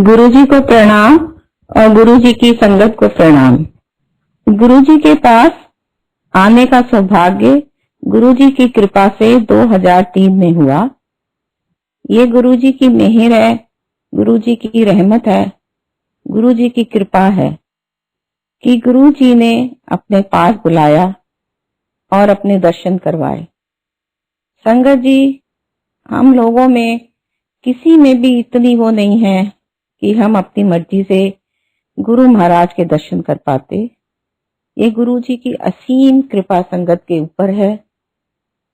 गुरुजी को प्रणाम और गुरुजी की संगत को प्रणाम। गुरुजी के पास आने का सौभाग्य गुरुजी की कृपा से 2003 में हुआ। ये गुरुजी की मेहर है, गुरुजी की रहमत है, गुरुजी की कृपा है कि गुरुजी ने अपने पास बुलाया और अपने दर्शन करवाए। संगत जी, हम लोगों में किसी में भी इतनी वो नहीं है कि हम अपनी मर्जी से गुरु महाराज के दर्शन कर पाते। ये गुरुजी की असीम कृपा संगत के ऊपर है,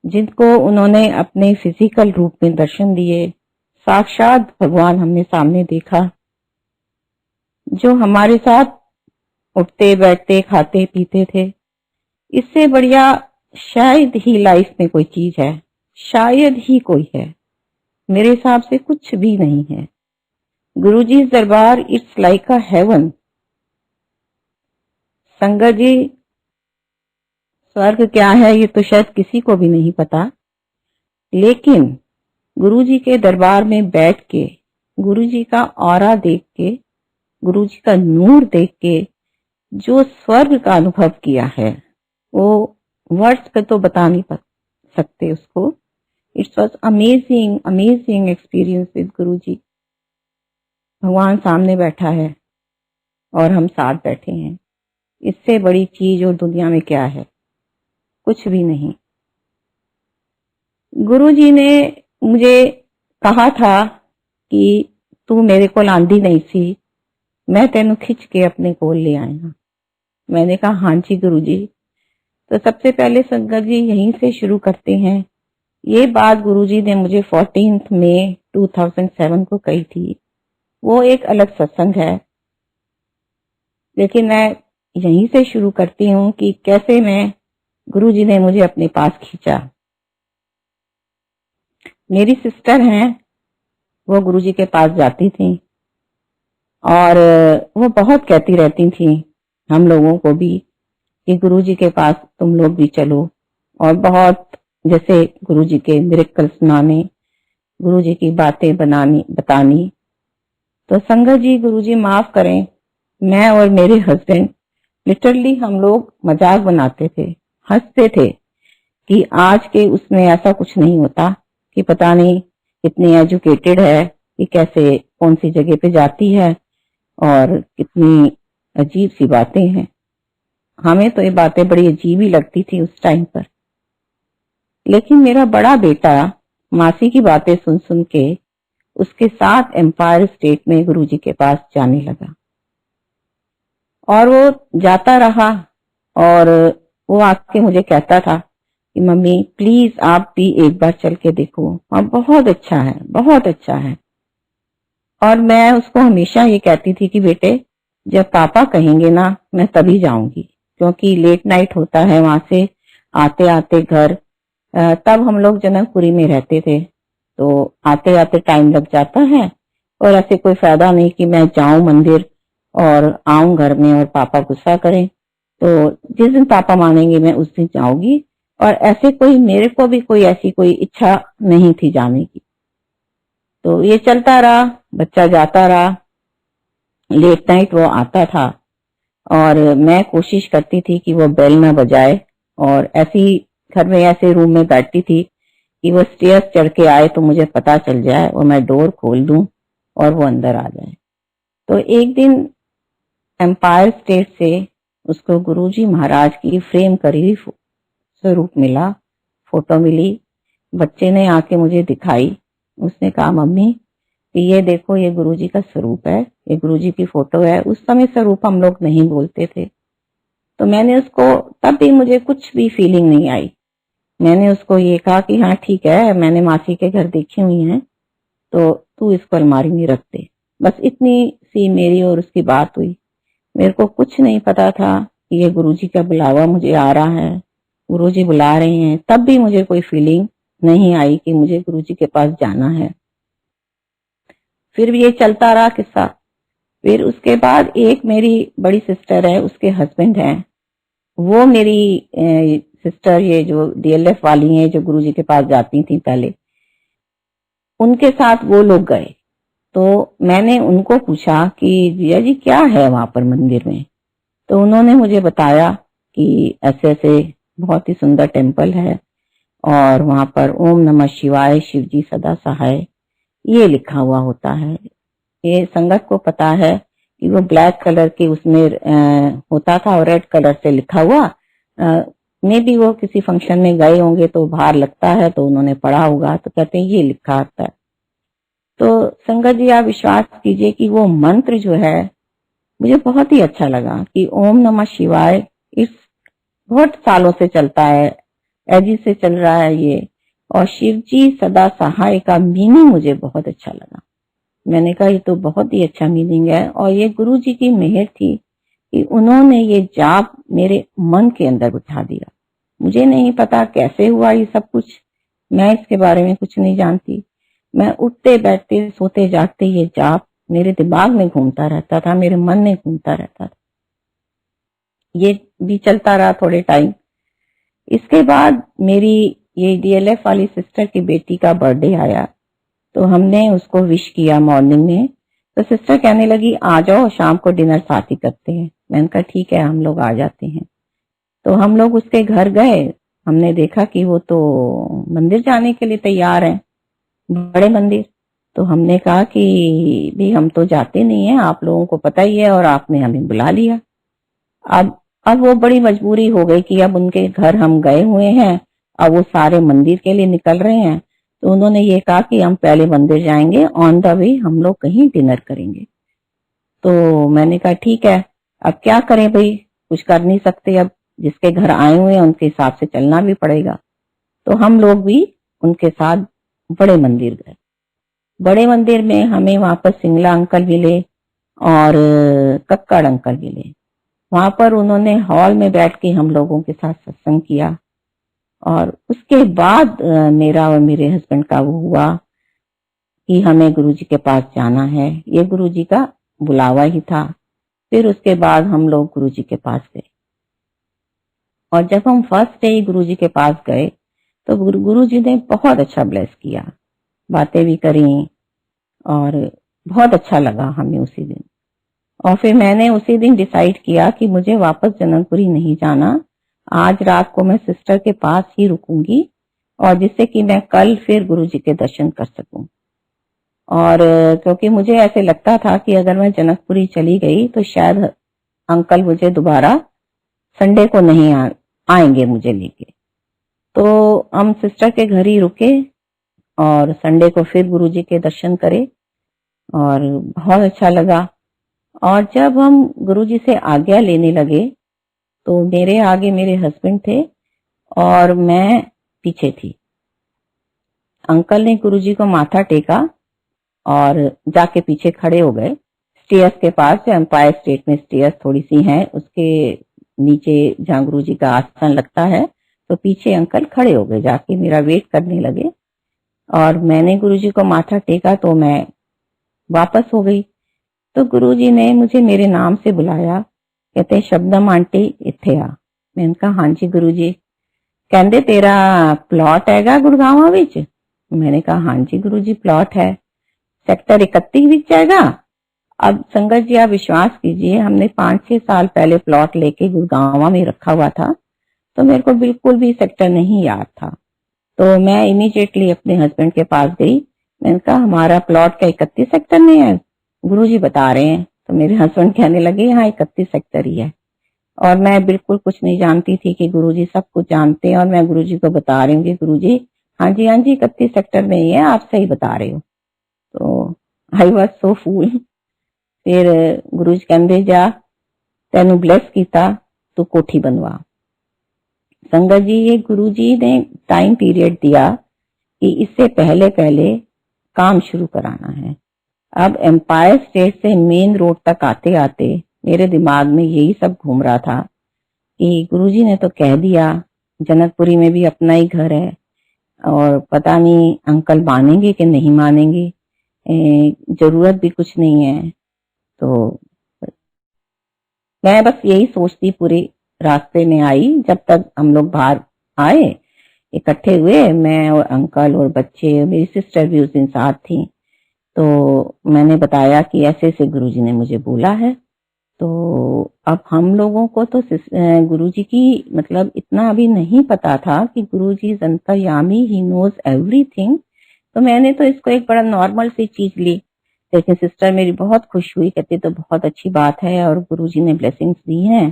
जिनको उन्होंने अपने फिजिकल रूप में दर्शन दिए। साक्षात भगवान हमने सामने देखा, जो हमारे साथ उठते बैठते खाते पीते थे। इससे बढ़िया शायद ही लाइफ में कोई चीज है, शायद ही कोई है। मेरे हिसाब से कुछ भी नहीं है। गुरुजी दरबार इट्स लाइक अ हेवन। संगत जी, स्वर्ग क्या है ये तो शायद किसी को भी नहीं पता, लेकिन गुरुजी के दरबार में बैठ के, गुरुजी का ऑरा देख के, गुरुजी का नूर देख के जो स्वर्ग का अनुभव किया है, वो वर्ड्स पे तो बता नहीं सकते उसको। It's was amazing amazing experience with Guruji. भगवान सामने बैठा है और हम साथ बैठे हैं। इससे बड़ी चीज और दुनिया में क्या है? कुछ भी नहीं। गुरुजी ने मुझे कहा था कि तू मेरे को आंधी नहीं सी, मैं तेनू खिंच के अपने कोल ले आया। मैंने कहा हाँ जी गुरुजी। तो सबसे पहले संगत जी यहीं से शुरू करते हैं। ये बात गुरुजी ने मुझे 14 मई 2007 को कही थी। वो एक अलग सत्संग है, लेकिन मैं यहीं से शुरू करती हूँ कि कैसे मैं गुरुजी ने मुझे अपने पास खींचा। मेरी सिस्टर हैं, वो गुरुजी के पास जाती थी और वो बहुत कहती रहती थी हम लोगों को भी कि गुरुजी के पास तुम लोग भी चलो, और बहुत जैसे गुरुजी के मिरेकल सुनाने, गुरुजी की बातें बतानी। तो संगत जी, गुरुजी माफ करें, मैं और मेरे हस्बैंड लिटरली हम लोग मजाक बनाते थे, हंसते थे कि आज के उसमें ऐसा कुछ नहीं होता, कि पता नहीं कितनी एजुकेटेड है, कि कैसे कौन सी जगह पे जाती है और कितनी अजीब सी बातें हैं। हमें तो ये बातें बड़ी अजीब ही लगती थी उस टाइम पर। लेकिन मेरा बड़ा बेटा मासी की बातें सुन सुन के उसके साथ एम्पायर स्टेट में गुरुजी के पास जाने लगा, और वो जाता रहा और वो आके मुझे कहता था कि मम्मी प्लीज आप भी एक बार चल के देखो, वहां बहुत अच्छा है, बहुत अच्छा है। और मैं उसको हमेशा ये कहती थी कि बेटे जब पापा कहेंगे ना मैं तभी जाऊंगी, क्योंकि लेट नाइट होता है वहां से आते आते घर। तब हम लोग जनकपुरी में रहते थे, तो आते आते टाइम लग जाता है, और ऐसे कोई फायदा नहीं कि मैं जाऊं मंदिर और आऊं घर में और पापा गुस्सा करें। तो जिस दिन पापा मानेंगे मैं उस दिन जाऊंगी, और ऐसे कोई मेरे को भी कोई ऐसी कोई इच्छा नहीं थी जाने की। तो ये चलता रहा, बच्चा जाता रहा, लेट नाइट वो आता था और मैं कोशिश करती थी कि वो बेल ना बजाए, और ऐसी घर में ऐसे रूम में बैठती थी कि वो स्टेयर्स चढ़ के आए तो मुझे पता चल जाए और मैं डोर खोल दूं और वो अंदर आ जाए। तो एक दिन एम्पायर स्टेट से उसको गुरुजी महाराज की फ्रेम करी हुई स्वरूप मिला, फोटो मिली। बच्चे ने आके मुझे दिखाई, उसने कहा मम्मी ये देखो ये गुरुजी का स्वरूप है, ये गुरुजी की फोटो है। उस समय स्वरूप हम लोग नहीं बोलते थे। तो मैंने उसको, तब भी मुझे कुछ भी फीलिंग नहीं आई। मैंने उसको ये कहा कि हाँ ठीक है, मैंने मासी के घर देखी हुई हैं, तो तू इसको अलमारी में रख दे। बस इतनी सी मेरी और उसकी बात हुई। मेरे को कुछ नहीं पता था कि ये गुरुजी का बुलावा मुझे आ रहा है, गुरुजी बुला रहे हैं। तब भी मुझे कोई फीलिंग नहीं आई कि मुझे गुरुजी के पास जाना है। फिर ये चलता रहा किस्सा। फिर उसके बाद एक मेरी बड़ी सिस्टर है, उसके हस्बैंड हैं, वो मेरी सिस्टर ये जो डीएलएफ वाली हैं जो गुरुजी के पास जाती थी पहले, उनके साथ वो लोग गए। तो मैंने उनको पूछा कि जिया जी क्या है वहां पर मंदिर में। तो उन्होंने मुझे बताया कि ऐसे ऐसे बहुत ही सुंदर टेम्पल है और वहां पर ओम नमः शिवाय शिव जी सदा सहाय ये लिखा हुआ होता है। ये संगत को पता है कि वो ब्लैक कलर के उसमें होता था और रेड कलर से लिखा हुआ। मे भी वो किसी फंक्शन में गए होंगे तो बाहर लगता है तो उन्होंने पढ़ा होगा, तो कहते हैं ये लिखा आता है। तो संगत जी आप विश्वास कीजिए कि वो मंत्र जो है मुझे बहुत ही अच्छा लगा कि ओम नमः शिवाय इस बहुत सालों से चलता है, एजी से चल रहा है ये, और शिव जी सदा सहाय का मीनिंग मुझे बहुत अच्छा लगा। मैंने कहा ये तो बहुत ही अच्छा मीनिंग है और ये गुरु जी की मेहर थी कि उन्होंने ये जाप मेरे मन के अंदर बिठा दिया। मुझे नहीं पता कैसे हुआ ये सब कुछ, मैं इसके बारे में कुछ नहीं जानती। मैं उठते बैठते सोते जागते ये जाप मेरे दिमाग में घूमता रहता था, मेरे मन में घूमता रहता था। ये भी चलता रहा थोड़े टाइम। इसके बाद मेरी ये डीएलएफ वाली सिस्टर की बेटी का बर्थडे आया तो हमने उसको विश किया मॉर्निंग में। तो सिस्टर कहने लगी आ जाओ शाम को डिनर साथ ही करते हैं। मैंने कहा ठीक है हम लोग आ जाते हैं। तो हम लोग उसके घर गए, हमने देखा कि वो तो मंदिर जाने के लिए तैयार है, बड़े मंदिर। तो हमने कहा कि भी हम तो जाते नहीं है, आप लोगों को पता ही है और आपने हमें बुला लिया। अब वो बड़ी मजबूरी हो गई कि अब उनके घर हम गए हुए हैं, अब वो सारे मंदिर के लिए निकल रहे हैं। तो उन्होंने ये कहा कि हम पहले मंदिर जाएंगे, ऑन द वे हम लोग कहीं डिनर करेंगे। तो मैंने कहा ठीक है, अब क्या करें भाई, कुछ कर नहीं सकते, अब जिसके घर आए हुए हैं उनके हिसाब से चलना भी पड़ेगा। तो हम लोग भी उनके साथ बड़े मंदिर गए। बड़े मंदिर में हमें वहां पर सिंगला अंकल मिले और कक्कड़ अंकल मिले। वहां पर उन्होंने हॉल में बैठ के हम लोगों के साथ सत्संग किया और उसके बाद मेरा और मेरे हस्बैंड का वो हुआ कि हमें गुरुजी के पास जाना है। ये गुरुजी का बुलावा ही था। फिर उसके बाद हम लोग गुरुजी के पास गए और जब हम फर्स्ट डे गुरुजी के पास गए तो गुरुजी ने बहुत अच्छा ब्लेस किया, बातें भी करी और बहुत अच्छा लगा हमें उसी दिन। और फिर मैंने उसी दिन डिसाइड किया कि मुझे वापस जनकपुरी नहीं जाना, आज रात को मैं सिस्टर के पास ही रुकूंगी और जिससे कि मैं कल फिर गुरुजी के दर्शन कर सकूं। और क्योंकि मुझे ऐसे लगता था कि अगर मैं जनकपुरी चली गई तो शायद अंकल मुझे दोबारा संडे को नहीं आएंगे मुझे लेके। तो हम सिस्टर के घर ही रुके और संडे को फिर गुरुजी के दर्शन करे और बहुत अच्छा लगा। और जब हम गुरुजी से आज्ञा लेने लगे तो मेरे आगे मेरे हस्बैंड थे और मैं पीछे थी। अंकल ने गुरुजी को माथा टेका और जाके पीछे खड़े हो गए स्टेयर्स के पास, जो एम्पायर स्टेट में स्टेयर्स थोड़ी सी हैं उसके नीचे जहां गुरुजी का आसन लगता है। तो पीछे अंकल खड़े हो गए, जाके मेरा वेट करने लगे और मैंने गुरुजी को माथा टेका तो मैं वापस हो गई। तो गुरुजी ने मुझे मेरे नाम से बुलाया, कहते शबनम आंटी इत्थे आ। मैंने कहा हाँ जी गुरुजी। कहते तेरा प्लॉट हैगा गुड़गांव विच? मैंने कहा हाँ जी गुरुजी प्लॉट है, सेक्टर 31 विच जाएगा। अब संगत जी आप विश्वास कीजिए, हमने 5-6 साल पहले प्लॉट लेके गुड़गांव में रखा हुआ था तो मेरे को बिल्कुल भी सेक्टर नहीं याद था। तो मैं इमीडिएटली अपने हस्बैंड के पास गई, मैंने कहा हमारा प्लॉट का 31 सेक्टर में है, गुरुजी बता रहे हैं। तो मेरे हस्बैंड कहने लगे हाँ 31 सेक्टर ही है। और मैं बिल्कुल कुछ नहीं जानती थी कि गुरुजी सब कुछ जानते हैं और मैं गुरुजी को बता रही हूँ कि गुरुजी हाँ जी 31 सेक्टर में ही है, आप सही बता रहे हो। तो आई वॉज सो फूल। फिर गुरुजी कहते जा तेनू ब्लेस किया तू कोठी बनवा। संगत जी ये गुरुजी ने टाइम पीरियड दिया कि इससे पहले पहले काम शुरू कराना है। अब एम्पायर स्टेट से मेन रोड तक आते आते मेरे दिमाग में यही सब घूम रहा था कि गुरुजी ने तो कह दिया जनकपुरी में भी अपना ही घर है और पता नहीं अंकल मानेंगे कि नहीं मानेंगे, जरूरत भी कुछ नहीं है। तो मैं बस यही सोचती पूरे रास्ते में आई, जब तक हम लोग बाहर आए इकट्ठे हुए, मैं और अंकल और बच्चे और मेरी सिस्टर भी उस दिन साथ थी। तो मैंने बताया कि ऐसे ऐसे गुरुजी ने मुझे बोला है। तो अब हम लोगों को तो गुरुजी की मतलब इतना अभी नहीं पता था कि गुरुजी इज अंतर्यामी, ही नोज एवरीथिंग। तो मैंने तो इसको एक बड़ा नॉर्मल सी चीज ली। लेकिन सिस्टर मेरी बहुत खुश हुई, कहती तो बहुत अच्छी बात है और गुरुजी ने ब्लेसिंग्स दी हैं।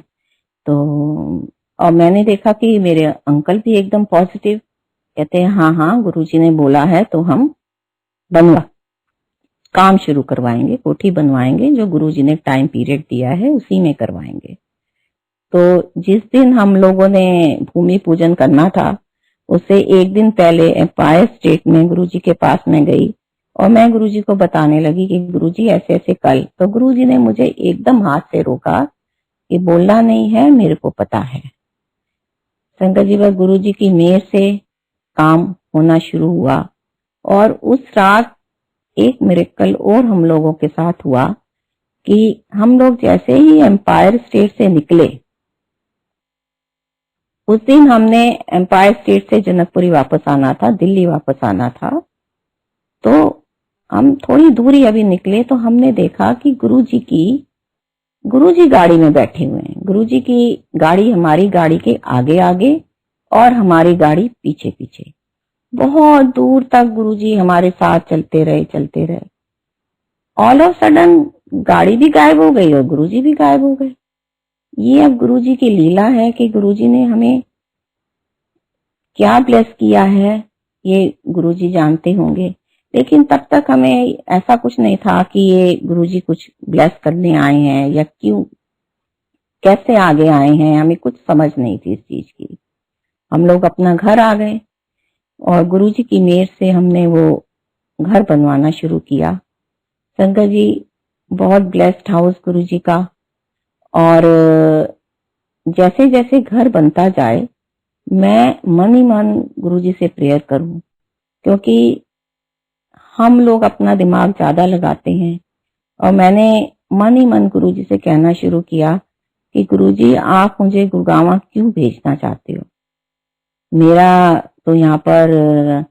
तो और मैंने देखा कि मेरे अंकल भी एकदम पॉजिटिव, कहते हैं हाँ हाँ गुरुजी ने बोला है तो हम बनवा काम शुरू करवाएंगे, कोठी बनवाएंगे, जो गुरुजी ने टाइम पीरियड दिया है उसी में करवाएंगे। तो जिस दिन हम लोगों ने भूमि पूजन करना था उससे एक दिन पहले एम्पायर स्टेट में गुरुजी के पास में गई और मैं गुरुजी को बताने लगी कि गुरुजी ऐसे ऐसे कल। तो गुरुजी ने मुझे एकदम हाथ से रोका कि बोलना नहीं है, मेरे को पता है। शंकर जी व गुरुजी की मेहर से काम होना शुरू हुआ और उस रात एक मिरेकल और हम लोगों के साथ हुआ कि हम लोग जैसे ही एम्पायर स्टेट से निकले, उस दिन हमने एम्पायर स्टेट से जनकपुरी वापस आना था, दिल्ली वापस आना था। तो हम थोड़ी दूरी अभी निकले तो हमने देखा कि गुरुजी गाड़ी में बैठे हुए हैं। गुरुजी की गाड़ी हमारी गाड़ी के आगे आगे और हमारी गाड़ी पीछे पीछे। बहुत दूर तक गुरुजी हमारे साथ चलते रहे। ऑल ऑफ सडन गाड़ी भी गायब हो गई और गुरुजी भी गायब हो गए। ये अब गुरुजी की लीला है कि गुरुजी ने हमें क्या ब्लेस किया है ये गुरुजी जानते होंगे। लेकिन तब तक हमें ऐसा कुछ नहीं था कि ये गुरुजी कुछ ब्लेस करने आए हैं या क्यों कैसे आगे आए हैं, हमें कुछ समझ नहीं थी इस चीज की। हम लोग अपना घर आ गए और गुरुजी की मेहर से हमने वो घर बनवाना शुरू किया। शंकर जी बहुत ब्लेस्ड हाउस गुरुजी का। और जैसे जैसे घर बनता जाए मैं मन ही मन गुरुजी से प्रेयर करूं, क्योंकि हम लोग अपना दिमाग ज्यादा लगाते हैं। और मैंने मन ही मन गुरुजी से कहना शुरू किया कि गुरुजी आप मुझे गुड़गांव क्यों भेजना चाहते हो। मेरा तो यहाँ पर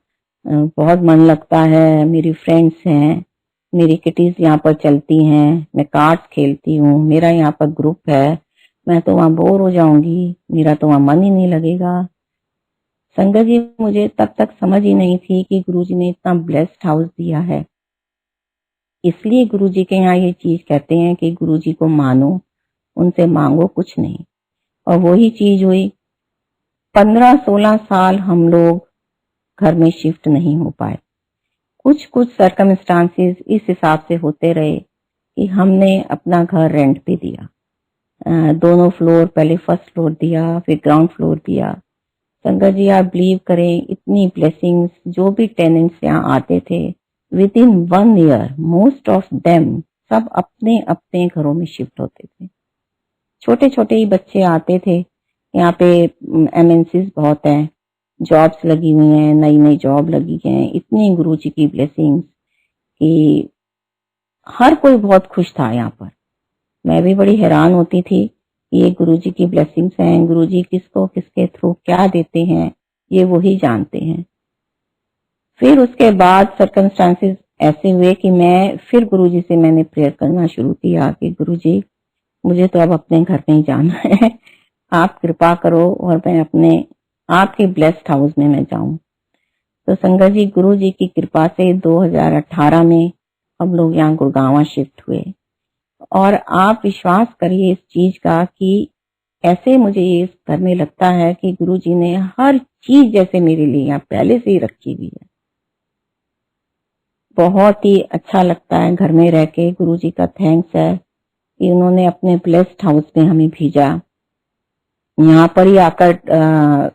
बहुत मन लगता है, मेरी फ्रेंड्स हैं, मेरी किटीज यहाँ पर चलती हैं, मैं कार्ड्स खेलती हूँ, मेरा यहाँ पर ग्रुप है, मैं तो वहां बोर हो जाऊंगी, मेरा तो वहां मन ही नहीं लगेगा। संगत जी मुझे तब तक समझ ही नहीं थी कि गुरुजी ने इतना ब्लेस्ड हाउस दिया है। इसलिए गुरुजी के यहाँ ये चीज कहते हैं कि गुरुजी को मानो, उनसे मांगो कुछ नहीं। और वही चीज हुई। 15-16 साल हम लोग घर में शिफ्ट नहीं हो पाए। कुछ कुछ सर्कमस्टांसेस इस हिसाब से होते रहे कि हमने अपना घर रेंट पे दिया। दोनों फ्लोर, पहले फर्स्ट फ्लोर दिया, फिर ग्राउंड फ्लोर दिया। संगत जी आप बिलीव करें, इतनी ब्लेसिंग्स, जो भी टेनेंट्स यहाँ आते थे with in 1 year most of them सब अपने अपने घरों में शिफ्ट होते थे। छोटे छोटे ही बच्चे आते थे। यहाँ पे एमएनसीज बहुत हैं, जॉब्स लगी हुई हैं, नई नई जॉब लगी है। इतनी गुरुजी की ब्लेसिंग्स कि हर कोई बहुत खुश था यहाँ पर। मैं भी बड़ी हैरान होती थी कि ये गुरुजी की ब्लेसिंग्स हैं, गुरुजी किसको किसके थ्रू क्या देते हैं ये वही जानते हैं। फिर उसके बाद सर्कमस्टांसेस ऐसे हुए कि मैं फिर गुरुजी से मैंने प्रेयर करना शुरू किया कि गुरुजी मुझे तो अब अपने घर में ही जाना है, आप कृपा करो और मैं अपने आपके ब्लेस्ड हाउस में मैं जाऊं। तो संगत जी गुरुजी की कृपा से 2018 में हम लोग यहाँ गुड़गांव शिफ्ट हुए। और आप विश्वास करिए इस चीज का कि ऐसे मुझे इस घर में लगता है कि गुरुजी ने हर चीज जैसे मेरे लिए यहाँ पहले से ही रखी हुई है। बहुत ही अच्छा लगता है घर में रह के। गुरुजी का थैंक्स है कि उन्होंने अपने ब्लेस्ड हाउस में हमें भेजा। यहाँ पर ही आकर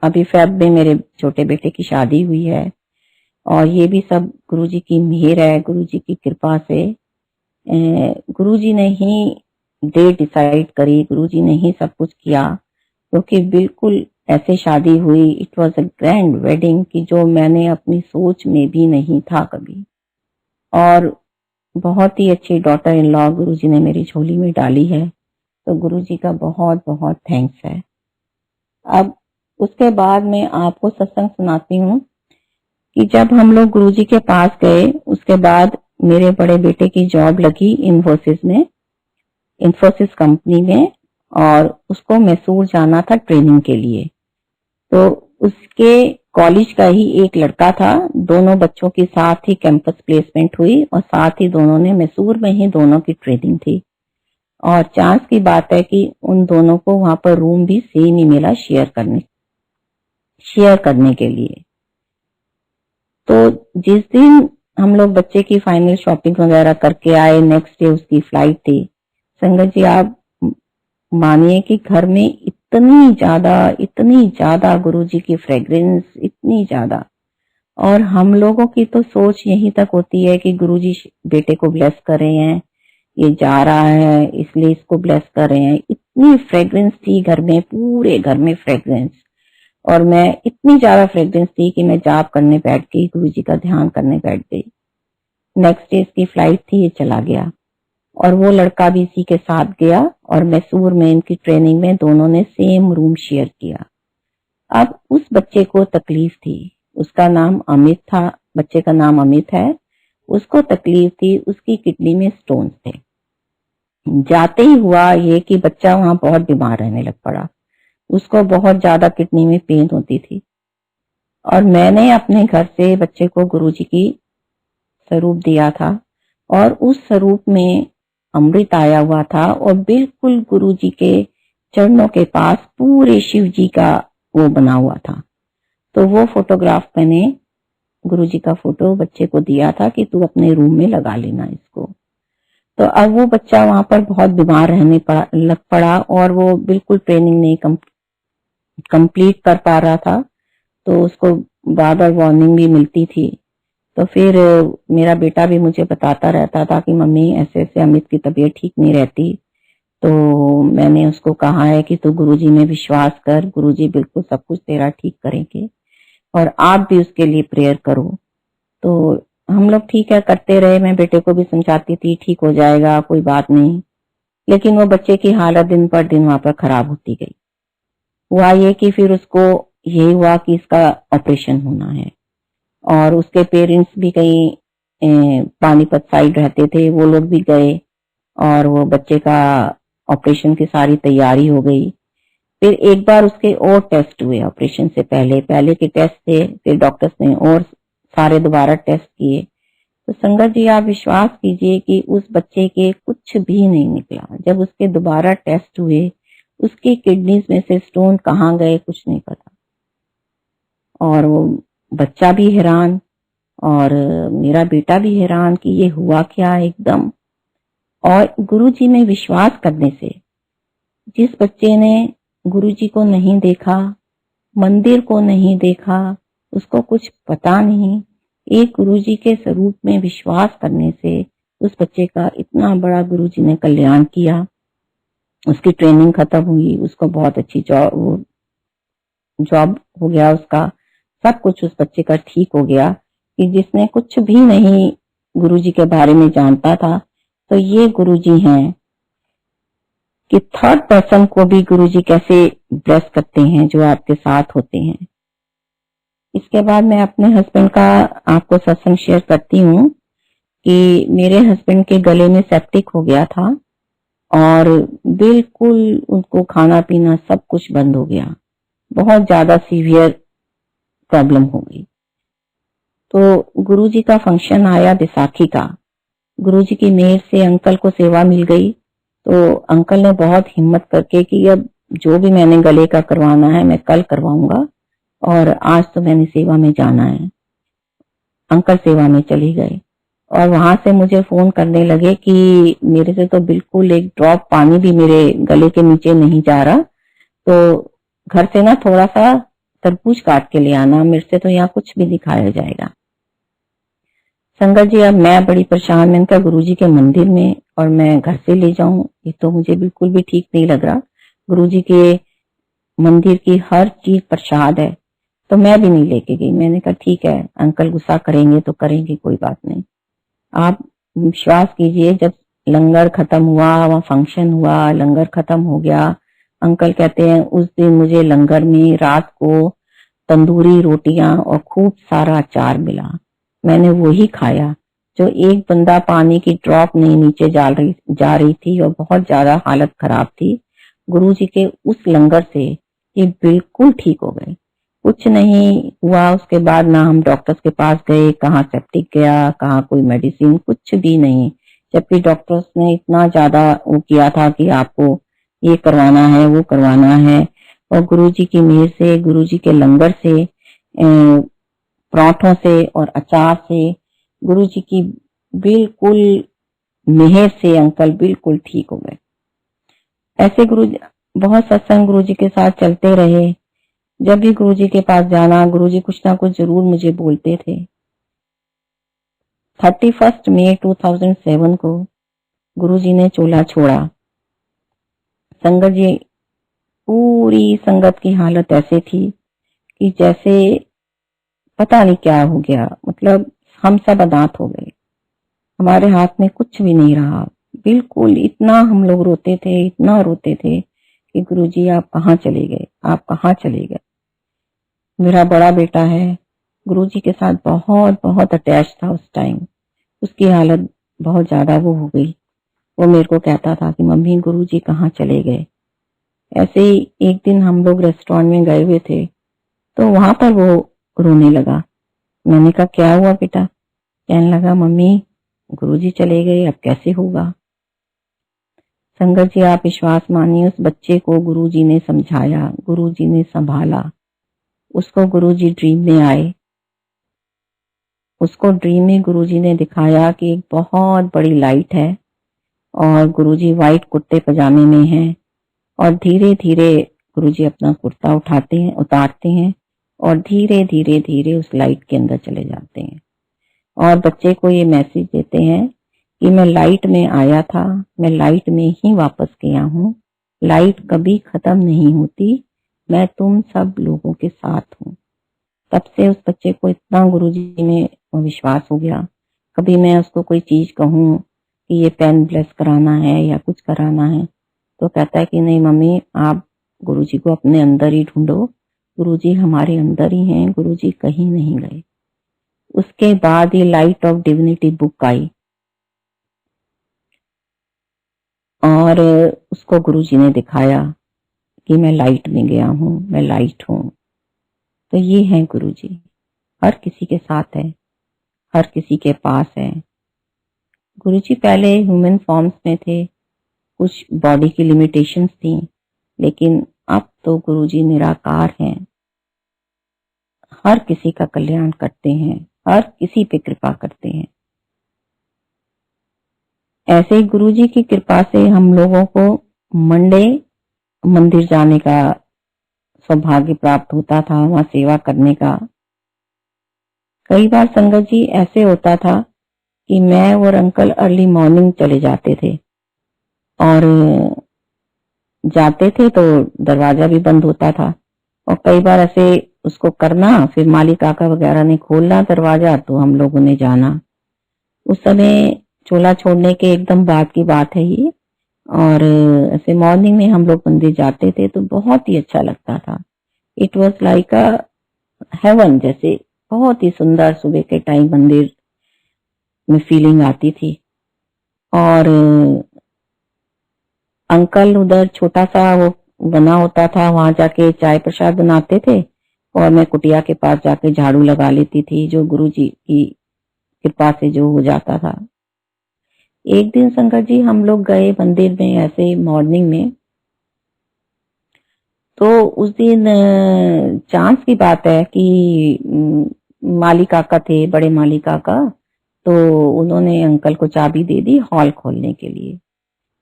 अभी फेब में मेरे छोटे बेटे की शादी हुई है और ये भी सब गुरुजी की मेहर है, गुरुजी की कृपा से। गुरुजी ने ही डेट डिसाइड करी, गुरुजी ने ही सब कुछ किया, क्योंकि बिल्कुल ऐसे शादी हुई। It was a grand wedding कि जो मैंने अपनी सोच में भी नहीं था कभी। और बहुत ही अच्छी डॉटर इन लॉ गुरुजी ने मेरी झोली में डाली है। तो गुरुजी का बहुत बहुत थैंक्स है। अब उसके बाद मैं आपको सत्संग सुनाती हूँ कि जब हम लोग गुरुजी के पास गए उसके बाद मेरे बड़े बेटे की जॉब लगी इन्फोसिस कंपनी में, और उसको मैसूर जाना था ट्रेनिंग के लिए। तो उसके कॉलेज का ही एक लड़का था, दोनों बच्चों की साथ ही कैंपस प्लेसमेंट हुई और साथ ही दोनों ने मैसूर में ही दोनों की ट्रेनिंग थी। और चांस की बात है कि उन दोनों को वहां पर रूम भी सेम ही मिला शेयर करने के लिए। तो जिस दिन हम लोग बच्चे की फाइनल शॉपिंग वगैरह करके आए, नेक्स्ट डे उसकी फ्लाइट थी। संगत जी, आप मानिए कि घर में इतनी ज्यादा गुरुजी की फ्रेग्रेंस, इतनी ज्यादा। और हम लोगों की तो सोच यहीं तक होती है कि गुरुजी बेटे को ब्लेस कर रहे हैं, ये जा रहा है इसलिए इसको ब्लेस कर रहे हैं। इतनी फ्रेग्रेंस थी घर में, पूरे घर में फ्रेग्रेंस। और मैं इतनी ज्यादा फ्रेग्रेंस थी कि मैं जाप करने बैठ गई, गुरुजी का ध्यान करने बैठ गई। नेक्स्ट डे इसकी फ्लाइट थी, ये चला गया और वो लड़का भी इसी के साथ गया। और मैसूर में इनकी ट्रेनिंग में दोनों ने सेम रूम शेयर किया। अब उस बच्चे को तकलीफ थी, उसका नाम अमित था, बच्चे का नाम अमित है। उसको तकलीफ थी, उसकी किडनी में स्टोन्स थे। जाते ही हुआ ये कि बच्चा वहां बहुत बीमार रहने लग पड़ा, उसको बहुत ज्यादा किडनी में पेन होती थी। और मैंने अपने घर से बच्चे को गुरुजी की स्वरूप दिया था और उस स्वरूप में अमृत आया हुआ था और बिल्कुल गुरुजी के चरणों के पास पूरे शिव जी का वो बना हुआ था। तो वो फोटोग्राफ मैंने गुरुजी का फोटो बच्चे को दिया था कि तू अपने रूम में लगा लेना इसको। तो अब वो बच्चा वहां पर बहुत बीमार लग पड़ा और वो बिल्कुल ट्रेनिंग नहीं कंप्लीट कर पा रहा था। तो उसको बार बार वार्निंग भी मिलती थी। तो फिर मेरा बेटा भी मुझे बताता रहता था कि मम्मी ऐसे ऐसे अमित की तबीयत ठीक नहीं रहती। तो मैंने उसको कहा है कि तू गुरुजी में विश्वास कर, गुरुजी बिल्कुल सब कुछ तेरा ठीक करेंगे और आप भी उसके लिए प्रेयर करो। तो हम लोग ठीक है करते रहे, मैं बेटे को भी समझाती थी ठीक हो जाएगा कोई बात नहीं। लेकिन वो बच्चे की हालत दिन पर दिन वहां पर खराब होती गई। हुआ ये कि फिर उसको यही हुआ कि इसका ऑपरेशन होना है। और उसके पेरेंट्स भी कहीं पानीपत साइड रहते थे, वो लोग भी गए और वो बच्चे का ऑपरेशन की सारी तैयारी हो गई। फिर एक बार उसके और टेस्ट हुए ऑपरेशन से पहले के टेस्ट थे, फिर डॉक्टर्स ने और सारे दोबारा टेस्ट किए। तो संगत जी आप विश्वास कीजिए कि उस बच्चे के कुछ भी नहीं निकला। जब उसके दोबारा टेस्ट हुए, उसकी किडनीज में से स्टोन कहाँ गए कुछ नहीं पता। और वो बच्चा भी हैरान और मेरा बेटा भी हैरान कि ये हुआ क्या एकदम। और गुरुजी में विश्वास करने से, जिस बच्चे ने गुरुजी को नहीं देखा, मंदिर को नहीं देखा, उसको कुछ पता नहीं, एक गुरुजी के स्वरूप में विश्वास करने से उस बच्चे का इतना बड़ा गुरुजी ने कल्याण किया। उसकी ट्रेनिंग खत्म हुई, उसको बहुत अच्छी जॉब हो गया, उसका सब कुछ उस बच्चे का ठीक हो गया कि जिसने कुछ भी नहीं गुरुजी के बारे में जानता था। तो ये गुरुजी हैं कि थर्ड पर्सन को भी गुरुजी कैसे ब्लेस करते हैं जो आपके साथ होते हैं। इसके बाद मैं अपने हस्बैंड का आपको सत्संग शेयर करती हूँ कि मेरे हस्बैंड के गले में सेप्टिक हो गया था और बिल्कुल उनको खाना पीना सब कुछ बंद हो गया, बहुत ज्यादा सीवियर प्रॉब्लम हो गई। तो गुरुजी का फंक्शन आया बैसाखी का, गुरुजी की मेहर से अंकल को सेवा मिल गई। तो अंकल ने बहुत हिम्मत करके कि अब जो भी मैंने गले का करवाना है मैं कल करवाऊंगा और आज तो मैंने सेवा में जाना है। अंकल सेवा में चले गए और वहां से मुझे फोन करने लगे कि मेरे से तो बिल्कुल एक ड्रॉप पानी भी मेरे गले के नीचे नहीं जा रहा, तो घर से ना थोड़ा सा तरबूज काट के ले आना, मेरे से तो यहाँ कुछ भी नहीं खाया जाएगा। संगत जी अब मैं बड़ी परेशान, मैंने कहा गुरुजी के मंदिर में और मैं घर से ले जाऊं, ये तो मुझे बिल्कुल भी ठीक नहीं लग रहा। गुरुजी के मंदिर की हर चीज प्रसाद है, तो मैं भी नहीं लेके गई। मैंने कहा ठीक है, अंकल गुस्सा करेंगे तो करेंगे, कोई बात नहीं। आप विश्वास कीजिए, जब लंगर खत्म हुआ, वहाँ फंक्शन हुआ, लंगर खत्म हो गया, अंकल कहते हैं उस दिन मुझे लंगर में रात को तंदूरी रोटियां और खूब सारा अचार मिला, मैंने वही खाया जो एक बंदा पानी की ड्रॉप नहीं नीचे जा रही थी और बहुत ज्यादा हालत खराब थी, गुरुजी के उस लंगर से ये बिल्कुल ठीक हो गए। कुछ नहीं हुआ उसके बाद, ना हम डॉक्टर्स के पास गए, कहाँ सेप्टिक गया, कहाँ कोई मेडिसिन, कुछ भी नहीं। जबकि डॉक्टर्स ने इतना ज्यादा वो किया था कि आपको ये करवाना है, वो करवाना है। और गुरुजी की मेहर से, गुरुजी के लंगर से, पराठों से और अचार से, गुरुजी की बिल्कुल मेहर से अंकल बिल्कुल ठीक हो गए। ऐसे गुरुजी, बहुत सत्संग गुरुजी के साथ चलते रहे। जब भी गुरुजी के पास जाना, गुरुजी कुछ ना कुछ जरूर मुझे बोलते थे। 31 मई 2007 को गुरुजी ने चोला छोड़ा। संगत जी, पूरी संगत की हालत ऐसे थी कि जैसे पता नहीं क्या हो गया, मतलब हम सब अनाथ हो गए, हमारे हाथ में कुछ भी नहीं रहा। बिल्कुल इतना हम लोग रोते थे, इतना रोते थे कि गुरुजी आप कहाँ चले गए, आप कहाँ चले गए। मेरा बड़ा बेटा है, गुरुजी के साथ बहुत बहुत अटैच था उस टाइम। उसकी हालत बहुत ज्यादा वो हो गई। वो मेरे को कहता था कि मम्मी गुरुजी कहाँ चले गए। ऐसे ही एक दिन हम लोग रेस्टोरेंट में गए हुए थे, तो वहां पर वो रोने लगा। मैंने कहा क्या हुआ बेटा? कहने लगा मम्मी गुरुजी चले गए, अब कैसे होगा। संगत जी, आप विश्वास मानिए, उस बच्चे को गुरुजी ने समझाया, गुरुजी ने संभाला। उसको गुरुजी ड्रीम में आए, उसको ड्रीम में गुरुजी ने दिखाया कि एक बहुत बड़ी लाइट है और गुरुजी व्हाइट कुर्ते पजामे में हैं, और धीरे धीरे गुरुजी अपना कुर्ता उतारते हैं और धीरे धीरे धीरे उस लाइट के अंदर चले जाते हैं और बच्चे को ये मैसेज देते हैं कि मैं लाइट में आया था, मैं लाइट में ही वापस गया हूँ, लाइट कभी खत्म नहीं होती, मैं तुम सब लोगों के साथ हूँ। तब से उस बच्चे को इतना गुरुजी में विश्वास हो गया। कभी मैं उसको कोई चीज कहूँ कि ये पेन ब्लेस कराना है या कुछ कराना है, तो कहता है कि नहीं मम्मी, आप गुरुजी को अपने अंदर ही ढूंढो, गुरुजी हमारे अंदर ही हैं, गुरुजी कहीं नहीं गए। उसके बाद ये लाइट ऑफ डिविनिटी बुक आई और उसको गुरुजी ने दिखाया कि मैं लाइट में गया हूँ, मैं लाइट हूँ। तो ये है गुरुजी, हर किसी के साथ है, हर किसी के पास है। गुरुजी पहले ह्यूमन फॉर्म्स में थे, कुछ बॉडी की लिमिटेशंस थी, लेकिन अब तो गुरुजी निराकार हैं, हर किसी का कल्याण करते हैं, हर किसी पे कृपा करते हैं। ऐसे ही गुरुजी की कृपा से हम लोगों को मंडे मंदिर जाने का सौभाग्य प्राप्त होता था, वहां सेवा करने का। कई बार संगत जी ऐसे होता था कि मैं और अंकल अर्ली मॉर्निंग चले जाते थे और जाते थे तो दरवाजा भी बंद होता था, और कई बार ऐसे उसको करना, फिर माली काका वगैरह ने खोलना दरवाजा तो हम लोगों ने जाना। उस समय चोला छोड़ने के एकदम बाद की बात है ये, और ऐसे मॉर्निंग में हम लोग मंदिर जाते थे तो बहुत ही अच्छा लगता था। It was like a heaven जैसे, बहुत ही सुंदर सुबह के टाइम मंदिर में फीलिंग आती थी। और अंकल उधर छोटा सा वो बना होता था, वहां जाके चाय प्रसाद बनाते थे और मैं कुटिया के पास जाके झाड़ू लगा लेती थी, जो गुरुजी की कृपा से जो हो जाता था। एक दिन संगत जी हम लोग गए मंदिर में ऐसे मॉर्निंग में, तो उस दिन चांस की बात है कि माली काका थे, बड़े माली काका, तो उन्होंने अंकल को चाबी दे दी हॉल खोलने के लिए।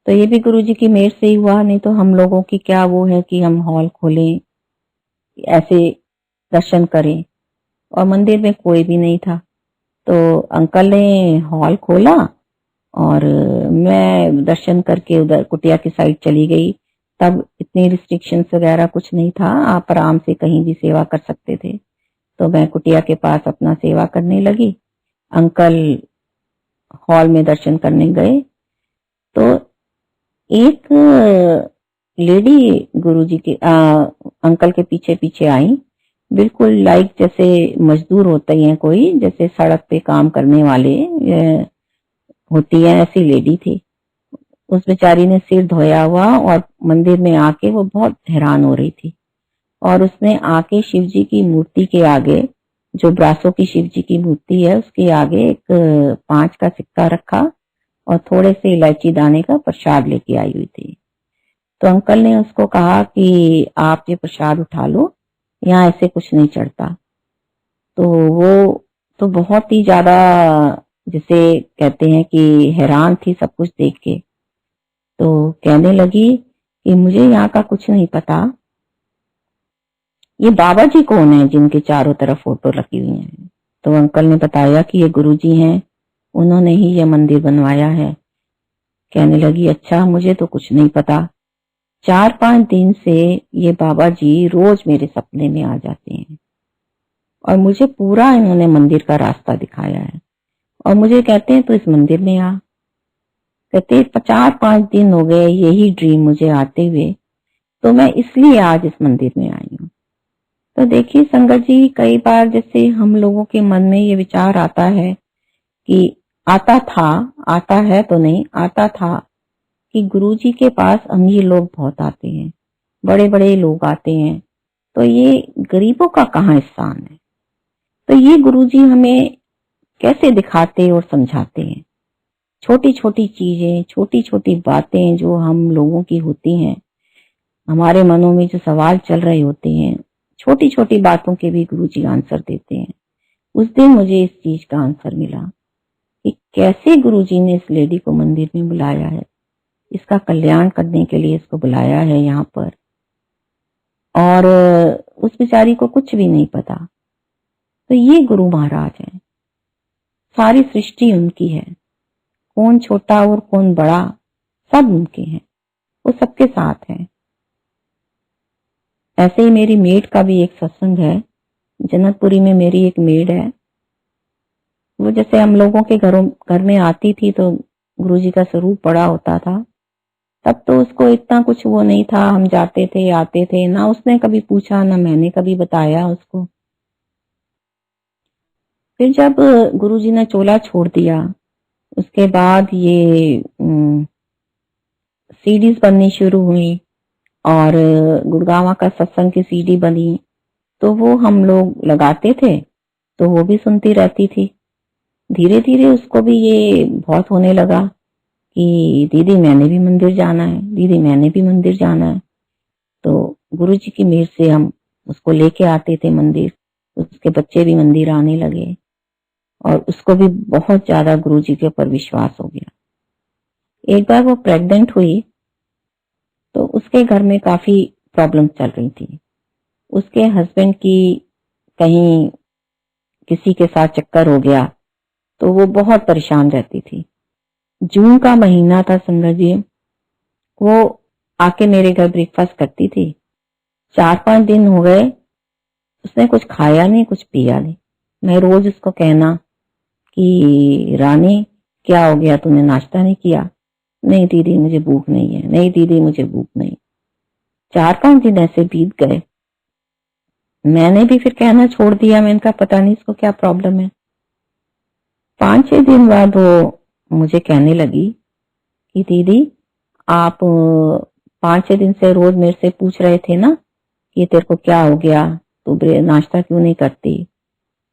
तो ये भी गुरुजी की मेहर से ही हुआ, नहीं तो हम लोगों की क्या वो है कि हम हॉल खोलें, ऐसे दर्शन करें। और मंदिर में कोई भी नहीं था, तो अंकल ने हॉल खोला और मैं दर्शन करके उधर कुटिया की साइड चली गई। तब इतनी रिस्ट्रिक्शंस वगैरह कुछ नहीं था, आप आराम से कहीं भी सेवा कर सकते थे। तो मैं कुटिया के पास अपना सेवा करने लगी, अंकल हॉल में दर्शन करने गए। तो एक लेडी गुरुजी के अंकल के पीछे पीछे आई बिल्कुल लाइक जैसे मजदूर होते हैं कोई, जैसे सड़क पे काम करने वाले होती है, ऐसी लेडी थी। उस बेचारी ने सिर धोया हुआ और मंदिर में आके वो बहुत हैरान हो रही थी। और उसने आके शिव जी की मूर्ति के आगे, जो ब्रासों की शिव जी की मूर्ति है, उसके आगे एक 5 का सिक्का रखा और थोड़े से इलायची दाने का प्रसाद लेके आई हुई थी। तो अंकल ने उसको कहा कि आप ये प्रसाद उठा लो, यहाँ ऐसे कुछ नहीं चढ़ता। तो वो तो बहुत ही ज्यादा, जिसे कहते हैं कि हैरान थी सब कुछ देख के। तो कहने लगी कि मुझे यहाँ का कुछ नहीं पता, ये बाबा जी कौन है जिनके चारों तरफ फोटो लगी हुई है। तो अंकल ने बताया कि ये गुरुजी हैं, उन्होंने ही ये मंदिर बनवाया है। कहने लगी अच्छा, मुझे तो कुछ नहीं पता। 4-5 दिन से ये बाबा जी रोज मेरे सपने में आ जाते हैं और मुझे पूरा इन्होंने मंदिर का रास्ता दिखाया है और मुझे कहते हैं तो इस मंदिर में आ। कहते 4-5 दिन हो गए यही ड्रीम मुझे आते हुए, तो मैं इसलिए आज इस मंदिर में आई हूँ। तो देखिए संगत जी, कई बार जैसे हम लोगों के मन में ये विचार आता है कि आता है तो नहीं, आता था कि गुरुजी के पास अमीर लोग बहुत आते हैं, बड़े बड़े लोग आते हैं, तो ये गरीबों का कहाँ स्थान है। तो ये गुरुजी हमें कैसे दिखाते और समझाते हैं। छोटी छोटी चीजें, छोटी छोटी बातें जो हम लोगों की होती हैं, हमारे मनों में जो सवाल चल रहे होते हैं, छोटी छोटी बातों के भी गुरुजी आंसर देते हैं। उस दिन मुझे इस चीज का आंसर मिला कि कैसे गुरुजी ने इस लेडी को मंदिर में बुलाया है, इसका कल्याण करने के लिए इसको बुलाया है यहाँ पर। और उस बेचारी को कुछ भी नहीं पता। तो ये गुरु महाराज हैं, सारी सृष्टि उनकी है, कौन छोटा और कौन बड़ा सब उनके हैं, वो सबके साथ हैं। ऐसे ही मेरी मेड का भी एक सत्संग है, जनकपुरी में मेरी एक मेड है। वो जैसे हम लोगों के घर में आती थी तो गुरुजी का स्वरूप बड़ा होता था, तब तो उसको इतना कुछ वो नहीं था, हम जाते थे आते थे, ना उसने कभी पूछा ना मैंने कभी बताया उसको। फिर जब गुरुजी ने चोला छोड़ दिया, उसके बाद ये सीडीज बननी शुरू हुई और गुड़गावा का सत्संग की सीडी बनी, तो वो हम लोग लगाते थे तो वो भी सुनती रहती थी। धीरे धीरे उसको भी ये बहुत होने लगा कि दीदी मैंने भी मंदिर जाना है, दीदी मैंने भी मंदिर जाना है। तो गुरुजी की मेहर से हम उसको लेके आते थे मंदिर, उसके बच्चे भी मंदिर आने लगे और उसको भी बहुत ज्यादा गुरुजी के ऊपर विश्वास हो गया। एक बार वो प्रेग्नेंट हुई तो उसके घर में काफी प्रॉब्लम चल रही थी। उसके हस्बैंड की कहीं किसी के साथ चक्कर हो गया तो वो बहुत परेशान रहती थी। जून का महीना था संगत जी, वो आके मेरे घर ब्रेकफास्ट करती थी। 4-5 दिन हो गए उसने कुछ खाया नहीं, कुछ पिया नहीं। मैं रोज उसको कहना कि रानी क्या हो गया, तूने नाश्ता नहीं किया? नहीं दीदी मुझे भूख नहीं है, नहीं दीदी मुझे भूख नहीं। 4-5 दिन ऐसे बीत गए। मैंने भी फिर कहना छोड़ दिया, मैंने कहा पता नहीं इसको क्या प्रॉब्लम है। 5-6 दिन बाद वो मुझे कहने लगी कि दीदी आप 5-6 दिन से रोज मेरे से पूछ रहे थे ना कि तेरे को क्या हो गया, तू नाश्ता क्यों नहीं करती?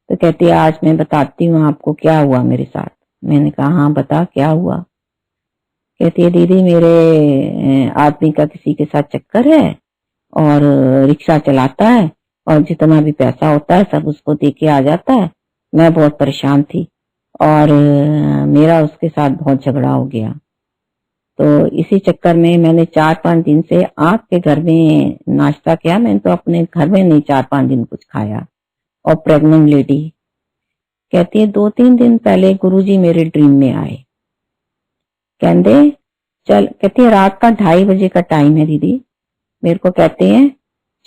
तो कहती है आज मैं बताती हूँ आपको क्या हुआ मेरे साथ। मैंने कहा हाँ बता क्या हुआ। कहती है दीदी मेरे आदमी का किसी के साथ चक्कर है और रिक्शा चलाता है और जितना भी पैसा होता है सब उसको दे के आ जाता है। मैं बहुत परेशान थी और मेरा उसके साथ बहुत झगड़ा हो गया, तो इसी चक्कर में मैंने 4-5 दिन से आपके घर में नाश्ता किया। मैंने तो अपने घर में नहीं 4-5 दिन कुछ खाया। और प्रेग्नेंट लेडी कहती है 2-3 दिन पहले गुरुजी मेरे ड्रीम में आए, कहती है रात का 2:30 बजे का टाइम है दीदी, मेरे को कहते हैं